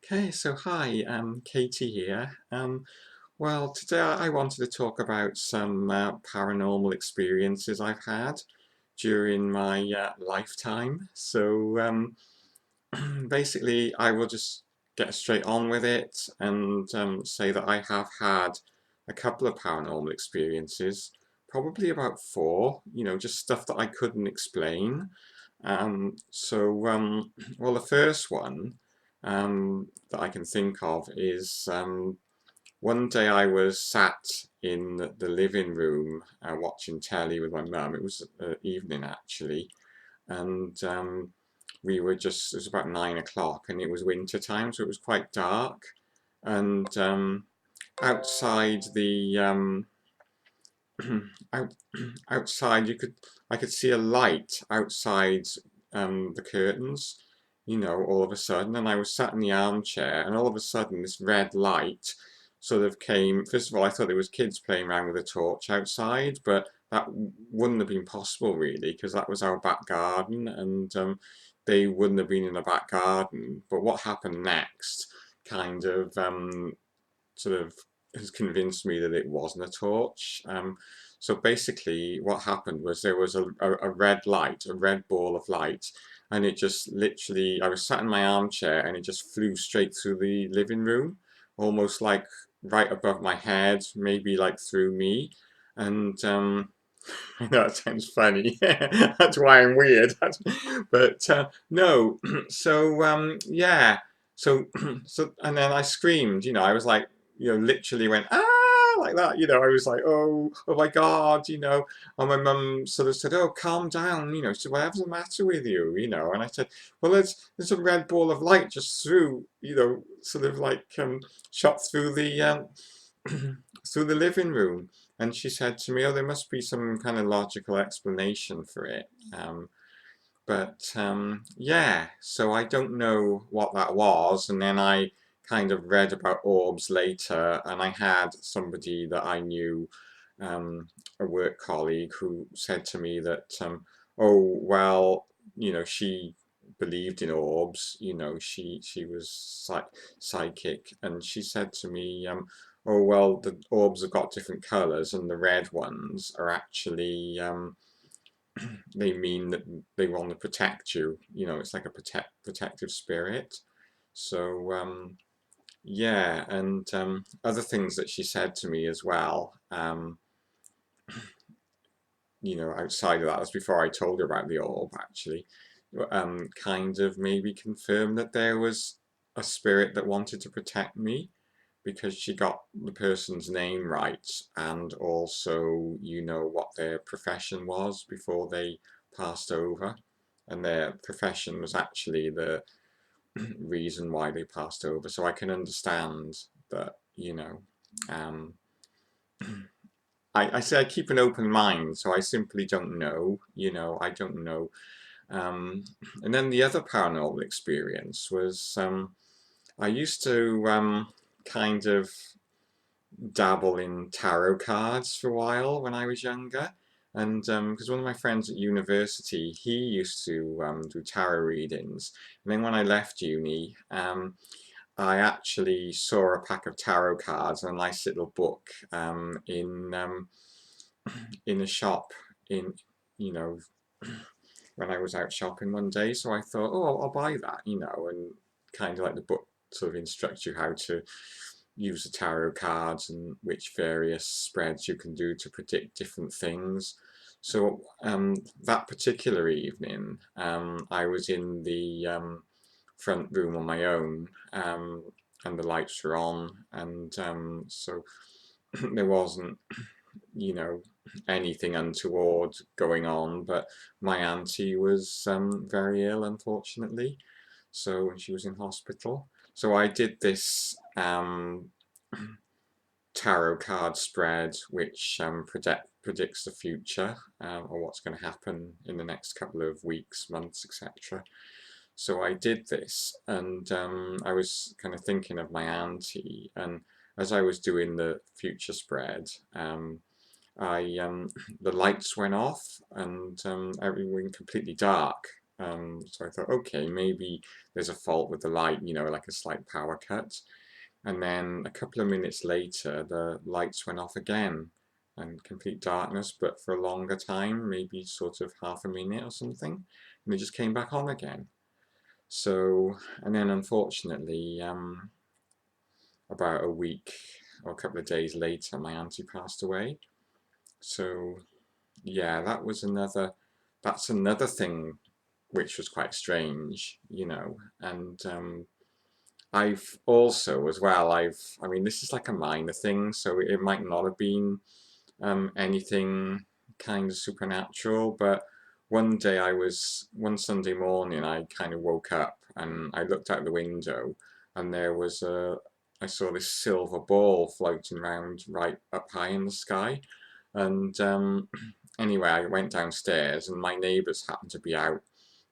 Okay, so hi, Katie here. Well, today I wanted to talk about some paranormal experiences I've had during my lifetime. Basically, I will just get straight on with it and say that I have had a couple of paranormal experiences, probably about four, just stuff that I couldn't explain. Well, the first one that I can think of is one day I was sat in the living room watching telly with my mum. It was evening actually, and it was about 9 o'clock, and it was winter time, so it was quite dark. And outside the out, outside I could see a light outside the curtains, all of a sudden, and I was sat in the armchair, and all of a sudden this red light sort of came. First of all, I thought it was kids playing around with a torch outside, but that wouldn't have been possible really, because that was our back garden, and they wouldn't have been in the back garden. But what happened next kind of sort of has convinced me that it wasn't a torch. So basically, what happened was there was a red light, a red ball of light, and it just literally, I was sat in my armchair and it just flew straight through the living room, almost like right above my head, maybe like through me. And I know that sounds funny. That's why I'm weird. But no, yeah. So and then I screamed. I was like, literally went like that. I was like, oh my God. And my mum sort of said, oh, calm down. She said, whatever's the matter with you? And I said, well, there's a red ball of light just through, sort of like shot through the through the living room. And she said to me, oh, there must be some kind of logical explanation for it. Yeah, so I don't know what that was. And then I kind of read about orbs later, and I had somebody that I knew, a work colleague, who said to me that, oh, well, she believed in orbs, she was psychic, and she said to me, oh, well, the orbs have got different colors, and the red ones are actually, they mean that they want to protect you. It's like a protective spirit. So yeah, and other things that she said to me as well. Outside of that, that's before I told her about the orb. Actually, kind of maybe confirmed that there was a spirit that wanted to protect me, because she got the person's name right, and also what their profession was before they passed over, and their profession was actually the reason why they passed over. So I can understand that. um, I say I keep an open mind, so I simply don't know. I don't know. um, and then the other paranormal experience was, I used to kind of dabble in tarot cards for a while when I was younger. And because one of my friends at university, he used to do tarot readings. And then when I left uni, I actually saw a pack of tarot cards and a nice little book in a shop in, you know, when I was out shopping one day. So I thought, oh, I'll buy that, and kind of like the book sort of instructs you how to use the tarot cards and which various spreads you can do to predict different things. So that particular evening, I was in the front room on my own, and the lights were on, and so there wasn't, you know, anything untoward going on, but my auntie was very ill, unfortunately. So she was in hospital. So I did this tarot card spread, which predicts the future, or what's going to happen in the next couple of weeks, months, etc. So I did this, and I was kind of thinking of my auntie, and as I was doing the future spread, I the lights went off, and everything went completely dark. So I thought, okay, maybe there's a fault with the light, like a slight power cut. And then a couple of minutes later, the lights went off again and complete darkness, but for a longer time, maybe sort of half a minute or something. And they just came back on again. So, and then unfortunately, about a week or a couple of days later, my auntie passed away. So, yeah, that's another thing which was quite strange, and I've also, as well, I mean, this is like a minor thing, so it might not have been anything kind of supernatural, but one Sunday morning, I kind of woke up and I looked out the window and I saw this silver ball floating around right up high in the sky. And anyway, I went downstairs and my neighbours happened to be out,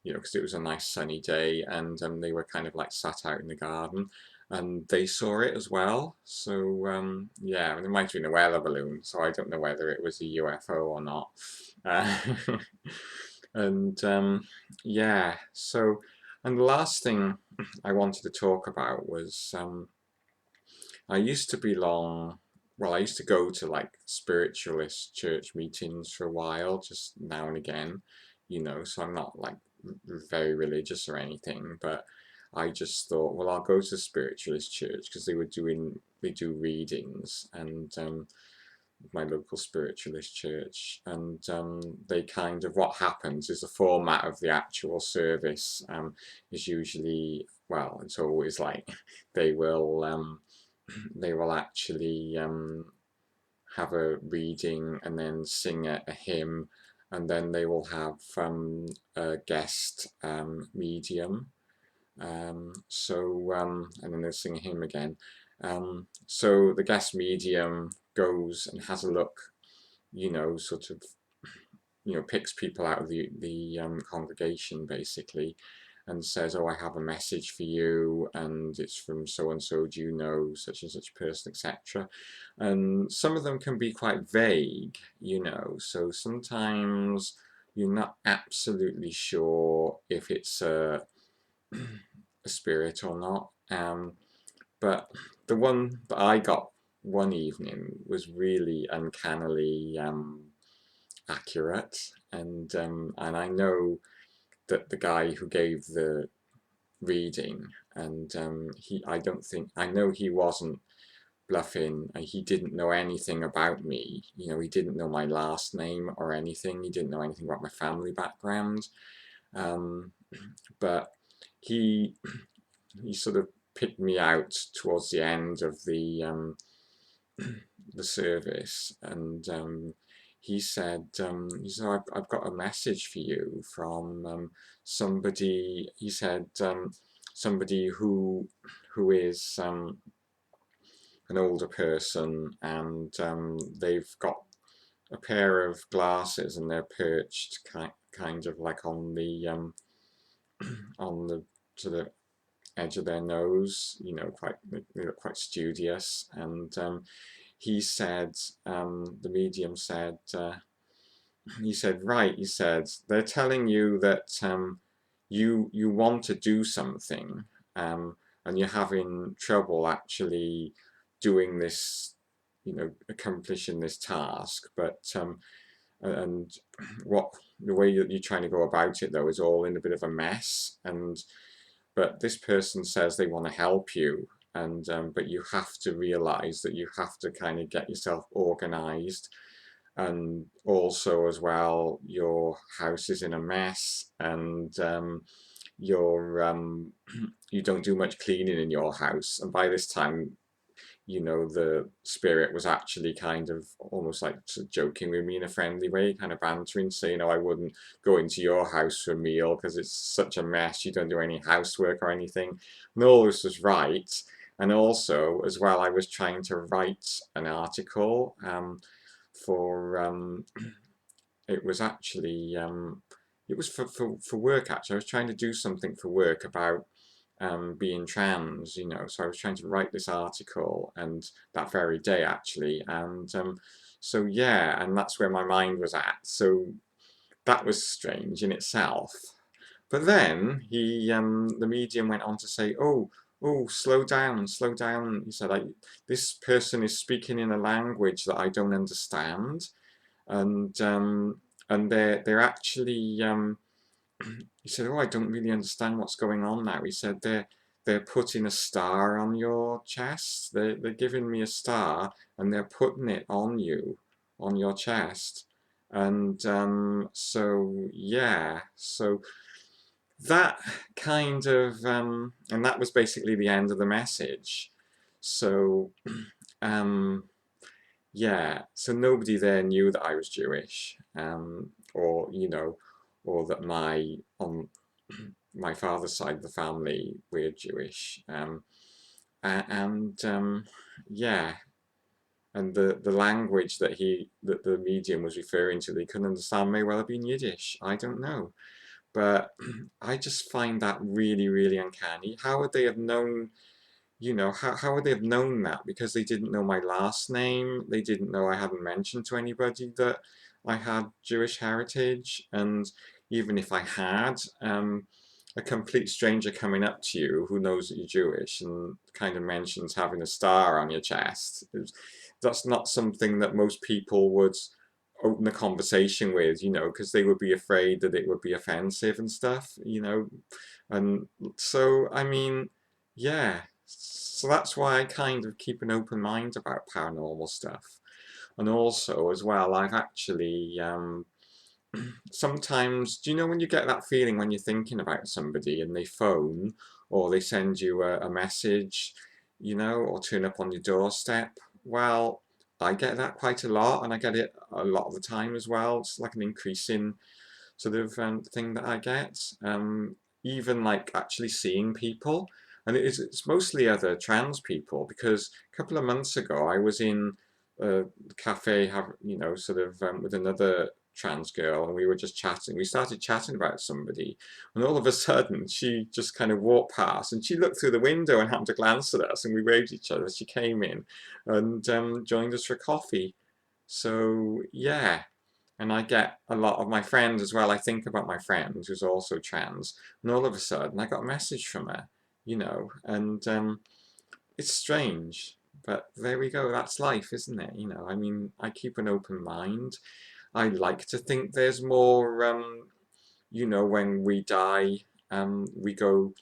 because it was a nice sunny day, and they were kind of like sat out in the garden, and they saw it as well. So yeah, it might have been a weather balloon, so I don't know whether it was a UFO or not. Uh, and yeah, so and the last thing I wanted to talk about was I used to belong. Well, I used to go to like spiritualist church meetings for a while, just now and again, so I'm not like very religious or anything, but I just thought, well, I'll go to spiritualist church because they do readings, and my local spiritualist church, and they kind of, what happens is the format of the actual service is usually, well, it's always like they will they will actually have a reading and then sing a hymn, and then they will have a guest medium. And then they'll sing a hymn again. So the guest medium goes and has a look, sort of, picks people out of the congregation basically, and says, "Oh, I have a message for you, and it's from so and so. Do you know such and such person, etc." And some of them can be quite vague, So sometimes you're not absolutely sure if it's a spirit or not. But the one that I got one evening was really uncannily accurate, and I know that the guy who gave the reading, and I don't think, I know he wasn't bluffing. He didn't know anything about me. He didn't know my last name or anything. He didn't know anything about my family background. Um, but he he sort of picked me out towards the end of the service, and he said, I've got a message for you from somebody. He said, somebody who is an older person, and they've got a pair of glasses, and they're perched kind of like on the to the edge of their nose, quite, they look quite studious. And he said, the medium said, right, he said, they're telling you that you want to do something, and you're having trouble actually doing this, accomplishing this task, but and what the way that you're trying to go about it though is all in a bit of a mess, and but this person says they want to help you, and but you have to realize that you have to kind of get yourself organized, and also as well your house is in a mess, and you don't do much cleaning in your house. And by this time, the spirit was actually kind of almost like joking with me in a friendly way, kind of bantering, saying, "Oh, I wouldn't go into your house for a meal because it's such a mess. You don't do any housework or anything." And all this was right. And also, as well, I was trying to write an article for it was actually it was for work. Actually, I was trying to do something for work about being trans, so I was trying to write this article, and that very day actually, and so yeah, and that's where my mind was at. So that was strange in itself, But then the medium went on to say, "Oh, slow down, slow down." He said, "This person is speaking in a language that I don't understand, and they're actually." He said, "Oh, I don't really understand what's going on now." He said, "They're putting a star on your chest. They're giving me a star, and they're putting it on you, on your chest." And so yeah, so that kind of and that was basically the end of the message. So um, yeah, so nobody there knew that I was Jewish, or or that my father's side of the family were Jewish, and yeah, and the language that the medium was referring to, they couldn't understand, may well have been Yiddish. I don't know. But I just find that really, really uncanny. How would they have known, how would they have known that? Because they didn't know my last name. They didn't know I hadn't mentioned to anybody that I had Jewish heritage. And even if I had, a complete stranger coming up to you who knows that you're Jewish and kind of mentions having a star on your chest, that's not something that most people would open a conversation with, because they would be afraid that it would be offensive and stuff. And so, I mean, yeah. So that's why I kind of keep an open mind about paranormal stuff. And also, as well, I've actually sometimes, do you know when you get that feeling when you're thinking about somebody and they phone or they send you a message, or turn up on your doorstep? Well, I get that quite a lot, and I get it a lot of the time as well. It's like an increasing sort of thing that I get. Even like actually seeing people, and it's mostly other trans people, because a couple of months ago I was in a cafe, sort of with another trans girl, and we were just chatting. We started chatting about somebody, and all of a sudden she just kind of walked past, and she looked through the window and happened to glance at us, and we waved at each other. She came in and joined us for coffee. So yeah, and I get a lot of my friends as well. I think about my friend who's also trans, and all of a sudden I got a message from her, and it's strange, but there we go. That's life, isn't it? I mean, I keep an open mind. I like to think there's more. When we die, we go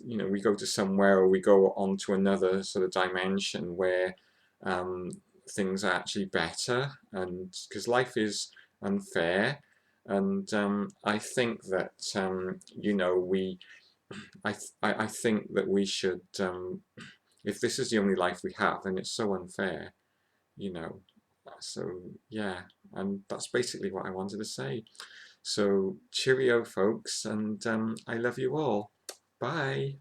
we go to somewhere, or we go on to another sort of dimension where um, things are actually better, and because life is unfair. And I think that we I think that we should, if this is the only life we have, then it's so unfair, you know so yeah, and that's basically what I wanted to say. So cheerio, folks, and I love you all. Bye.